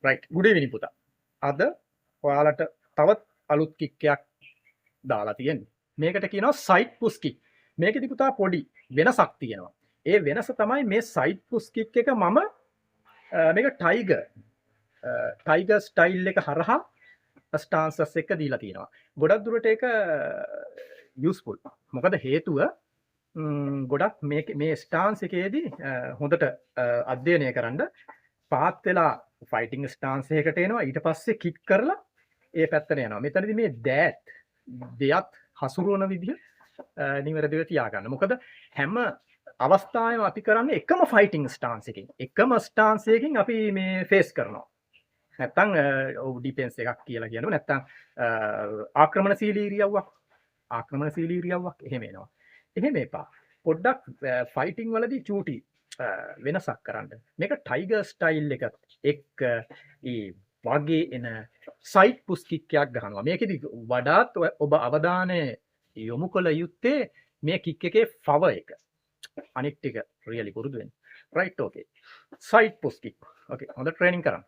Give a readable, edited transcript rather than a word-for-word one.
right good evening පුතා. අද ඔයාලට තවත් අලුත් කික් එකක් දාලා තියෙන්නේ. මේකට කියනවා සයිඩ් පුෂ් කික්. මේකෙදි පුතා පොඩි වෙනසක් තියෙනවා. ඒ වෙනස තමයි මේ සයිඩ් පුෂ් කික් එක මම මේක ටයිගර් ස්ටයිල් එක හරහා ස්ටාන්සස් එක දීලා තියෙනවා. ගොඩක් දුරට ඒක යූස්ෆුල්. මොකද හේතුව ගොඩක් මේ ස්ටාන්ස් එකේදී හොඳට අධ්‍යයනය කරන්න පාත් වෙලා ෆයිටිංగ్ ස්ටාන්ස් එකකට එනවා, ඊට පස්සේ කික් කරලා ඒ පැත්තට යනවා. මෙතනදී මේ දෙයත් හසුරුවන විදිහ නිවැරදිව තියාගන්න. මොකද හැම අවස්ථාවෙම අපි කරන්නේ එකම ෆයිටිංగ్ ස්ටාන්ස් එකකින්. එකම ස්ටාන්ස් එකකින් අපි මේ ෆේස් කරනවා. නැත්තම් ඩිෆෙන්ස් එකක් කියලා කියනවා. නැත්තම් ආක්‍රමණශීලී ඉරියව්වක් එහෙම එනවා. එහෙම එපා. පොඩ්ඩක් ෆයිටිං වලදී චූටි වෙනසක් කරන්න. මේක ටයිගර් ස්ටයිල් එකත් එක්ක ඒ වගේ එන සයිඩ් පුෂ් කික් එකක් ගහනවා. මේකෙදි වඩාත් ඔබ අවධානය යොමු කළ යුත්තේ මේ කික් එකේ පවර් එක. අනිත් ටික රියලි පුරුදු වෙන්න. right okay. Side push kick. okay. හොඳ ට්‍රේනින් කරන්න.